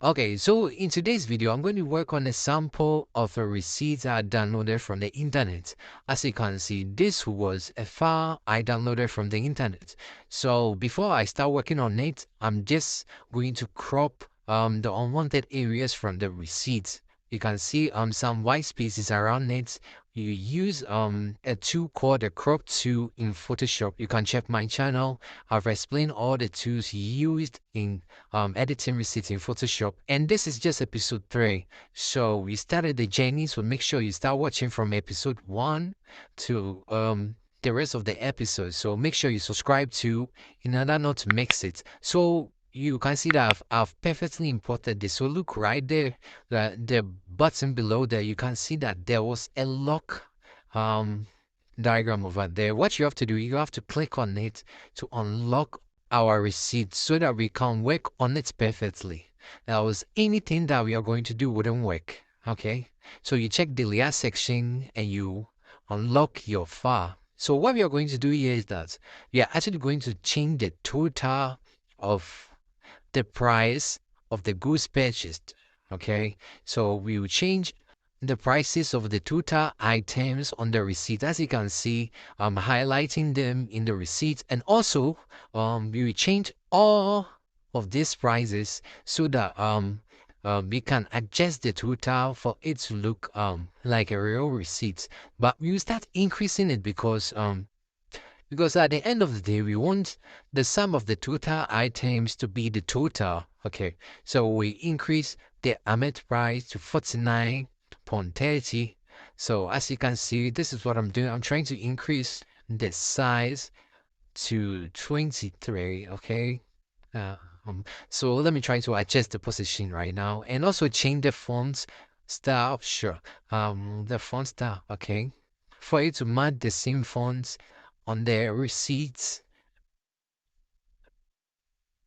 Okay, so in today's video, I'm going to work on a sample of a receipt I downloaded from the internet. As you can see, this was a file I downloaded from the internet. So before I start working on it, I'm just going to crop the unwanted areas from the receipt. You can see some white spaces around it. You use a tool called the crop tool in Photoshop. You can check my channel. I've explained all the tools used in editing receipts in Photoshop. And this is just episode 3. So we started the journey. So make sure you start watching from episode 1 to the rest of the episodes. So make sure you subscribe to in order not to mix it. So you can see that I've perfectly imported this. So look right there, the button below there. You can see that there was a lock um diagram over there. What you have to do, you have to click on it to unlock our receipt so that we can work on it perfectly. Else anything that we are going to do wouldn't work. Okay, so you check the layer section and you unlock your file. So what we are going to do here is that we are actually going to change the total of the price of the goods purchased. Okay, so we will change the prices of the total items on the receipt. As you can see, I'm highlighting them in the receipt, and also we will change all of these prices so that we can adjust the total for it to look like a real receipt. But we will start increasing it because at the end of the day, we want the sum of the total items to be the total. Okay, so we increase the amount price to 49.30. So as you can see, this is what I'm doing. I'm trying to increase the size to 23. Okay. Uh, so let me try to adjust the position right now and also change the font style. Sure. The font style. Okay. For it to match the same fonts on their receipts.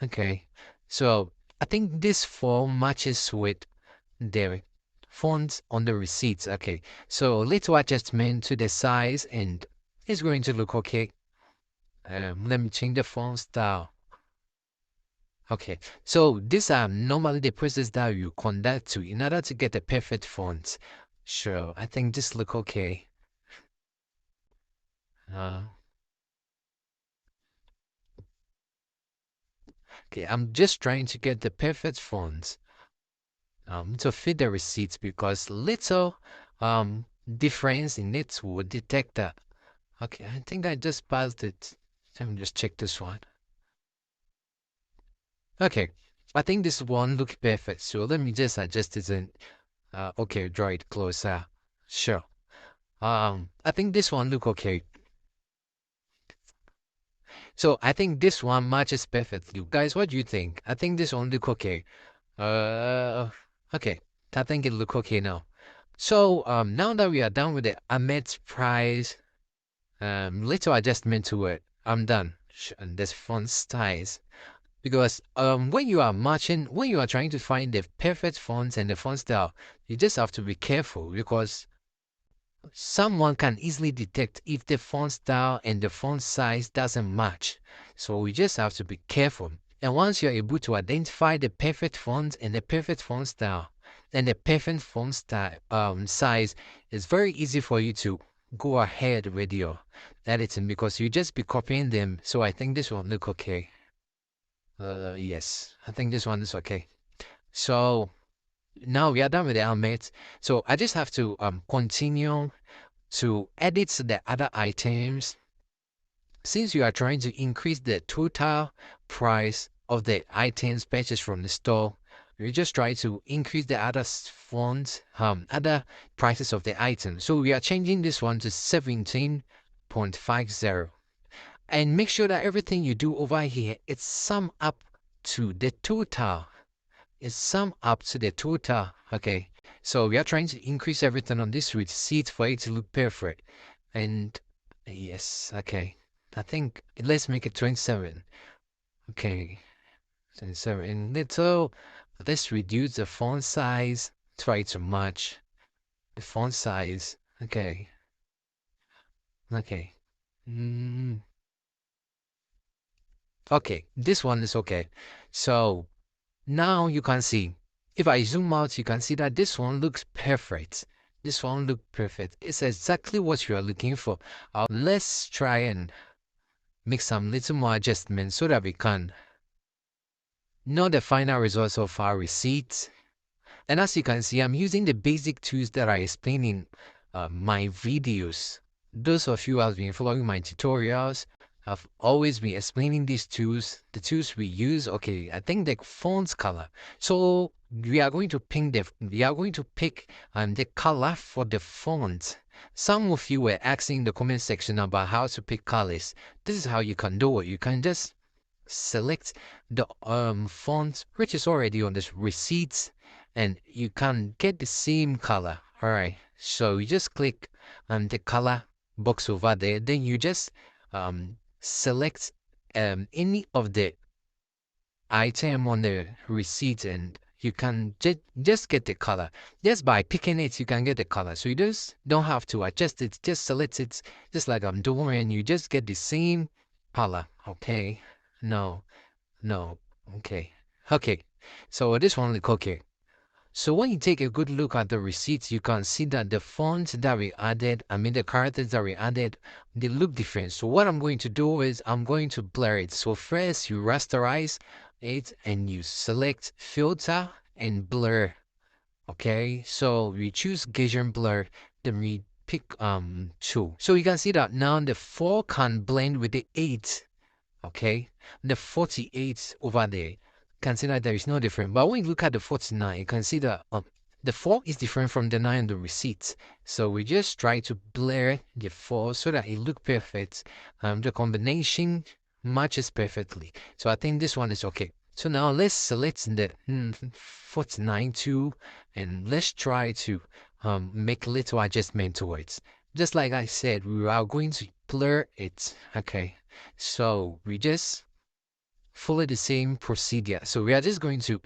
Okay, so I think this form matches with the fonts on the receipts. Okay, so little adjustment to the size and it's going to look okay. Let me change the font style. Okay, so these are normally the process that you conduct to in order to get a perfect font. Sure, I think this look okay. Uh, okay, I'm just trying to get the perfect font to fit the receipts because little difference in it would detect that. Okay, I think I just passed it. Let me just check this one. Okay, I think this one looks perfect. So let me just adjust it and okay, draw it closer. Sure. I think this one look okay. So I think this one matches perfectly. Guys, what do you think? I think this one look okay. Uh, okay. I think it look okay now. So now that we are done with the Ahmed's price, little adjustment to it. I'm done. And this font styles. Because when you are trying to find the perfect fonts and the font style, you just have to be careful because someone can easily detect if the font style and the font size doesn't match. So we just have to be careful. And once you're able to identify the perfect font and the perfect font style and the perfect font style size, it's very easy for you to go ahead with your editing because you just be copying them. So I think this one look okay. Yes, I think this one is okay. So now we are done with the elements. So I just have to continue to edit the other items. Since you are trying to increase the total price of the items purchased from the store, you just try to increase the other fonts, other prices of the items. So we are changing this one to 17.50. And make sure that everything you do over here, it's sum up to the total. It's sum up to the total. Okay. So we are trying to increase everything on this receipt for it to look perfect. And yes, okay. I think let's make it 27. Okay. 27 little. Let's reduce the font size. Try to match the font size. Okay. Okay. Mm, okay. This one is okay. So now you can see. If I zoom out, you can see that this one looks perfect. This one looks perfect. It's exactly what you are looking for. Let's try and make some little more adjustments so that we can know the final results of our receipt. And as you can see, I'm using the basic tools that I explain in my videos. Those of you who have been following my tutorials have always been explaining these tools, the tools we use. Okay, I think the font color. So we are going to pick the color for the font. Some of you were asking in the comment section about how to pick colors. This is how you can do it. You can just select the font which is already on this receipt, and you can get the same color. All right, so you just click on the color box over there, then you just select any of the item on the receipt, and you can just get the color. Just by picking it, you can get the color. So you just don't have to adjust it, just select it, just like I'm doing, and you just get the same color. Okay, no, no, okay, okay. So this one look okay. So when you take a good look at the receipts, you can see that the fonts that we added, the characters that we added, they look different. So what I'm going to do is I'm going to blur it. So first you rasterize it and you select filter and blur. Okay, so we choose Gaussian blur, then we pick 2. So you can see that now the 4 can blend with the 8. Okay, the 48 over there, consider there is no difference. But when you look at the 49, you can see that the 4 is different from the 9 on the receipt. So we just try to blur the 4 so that it look perfect. The combination matches perfectly. So I think this one is okay. So now let's select the 49 too, and let's try to make a little adjustment to it. Just like I said, we are going to blur it. Okay, so we just follow the same procedure. So we are just going to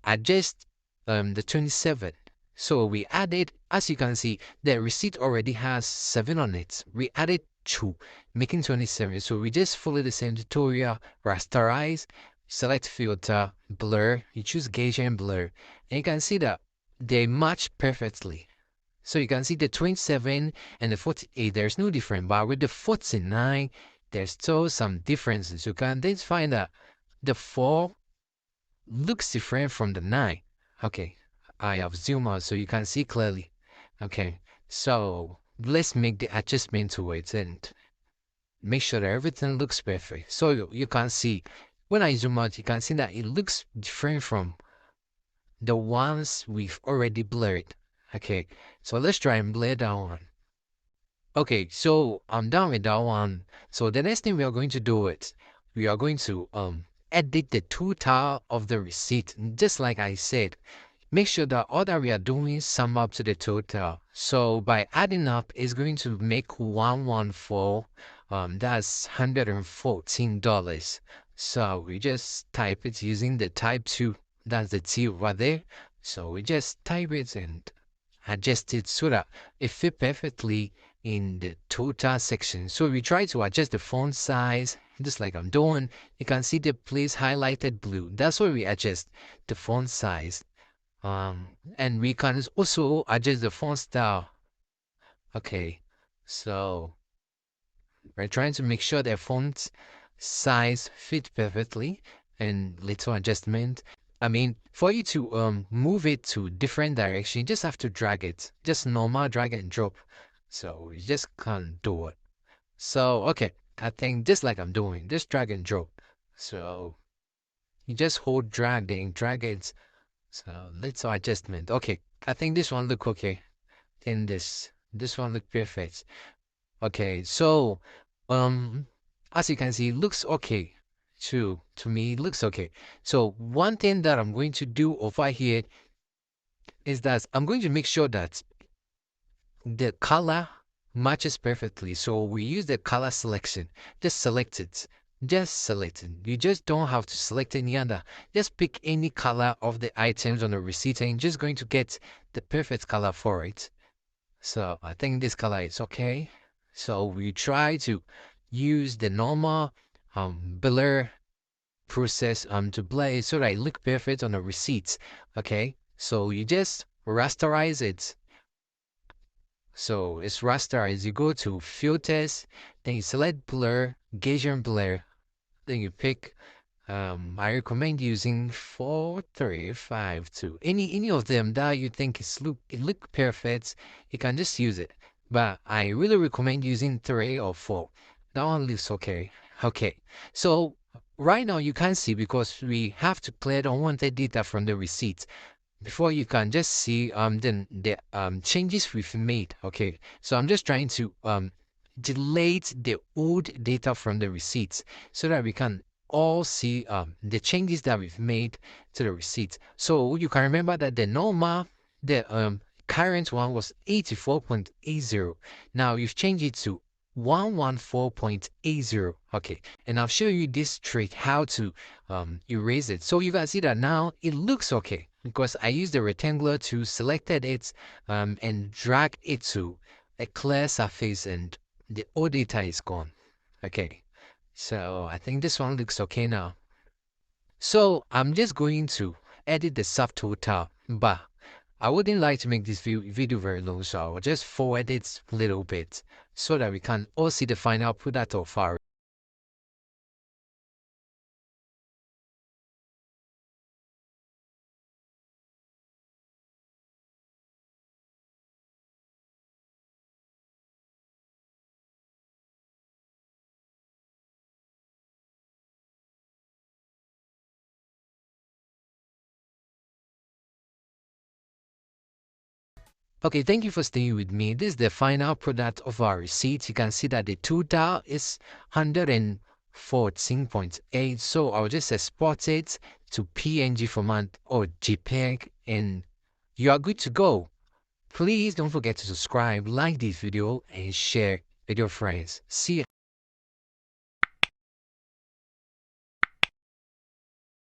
adjust the 27. So we added, as you can see, the receipt already has 7 on it. We added 2, making 27. So we just follow the same tutorial, rasterize, select filter, blur, you choose Gaussian blur, and you can see that they match perfectly. So you can see the 27 and the 48, there's no difference. But with the 49, there's still some differences. You can then find that the 4 looks different from the 9. Okay, I have zoomed out so you can see clearly. Okay, so let's make the adjustment to it and make sure that everything looks perfect. So you can see, when I zoom out, you can see that it looks different from the ones we've already blurred. Okay, so let's try and blur that one. Okay, so I'm done with that one. So the next thing we are going to do is we are going to edit the total of the receipt. Just like I said, make sure that all that we are doing sum up to the total. So by adding up is going to make 114. That's $114. So we just type it using the type 2. That's the T over there. So we just type it and adjust it so that it fit perfectly in the total section. So we try to adjust the font size, just like I'm doing. You can see the place highlighted blue. That's where we adjust the font size. And we can also adjust the font style. Okay, so we're trying to make sure the font size fit perfectly, and little adjustment. For you to move it to different direction, you just have to drag it. Just normal drag and drop. So you just can't do it. So okay, I think just like I'm doing, just drag and drop. So you just hold drag and drag it. So little adjustment. Okay, I think this one look okay. And this one look perfect. Okay, so as you can see, it looks okay. To me, it looks okay. So one thing that I'm going to do over here is that I'm going to make sure that the color matches perfectly. So we use the color selection. Just select it. Just select it. You just don't have to select any other. Just pick any color of the items on the receipt and you're just going to get the perfect color for it. So I think this color is okay. So we try to use the normal blur process to blur it so that it look perfect on the receipts. Okay, so you just rasterize it. So it's rasterized. You go to filters, then you select blur, Gaussian blur, then you pick I recommend using 4352. Any of them that you think look perfect, you can just use it. But I really recommend using 3 or 4. That one looks okay. Okay. So right now you can't see because we have to clear the unwanted data from the receipts before you can just see then the changes we've made. Okay, so I'm just trying to delete the old data from the receipts so that we can all see the changes that we've made to the receipts. So you can remember that the current one was 84.80. Now you've changed it to 114.80. Okay, and I'll show you this trick how to erase it. So you can see that now it looks okay because I used the rectangular to selected it and drag it to a clear surface and the old data is gone. Okay, so I think this one looks okay now. So I'm just going to edit the subtotal, but I wouldn't like to make this video very long, so I'll just forward it a little bit so that we can all see the final product of our. Okay, thank you for staying with me. This is the final product of our receipt. You can see that the total is 114.8. So I'll just export it to PNG format or JPEG and you are good to go. Please don't forget to subscribe, like this video, and share with your friends. See you.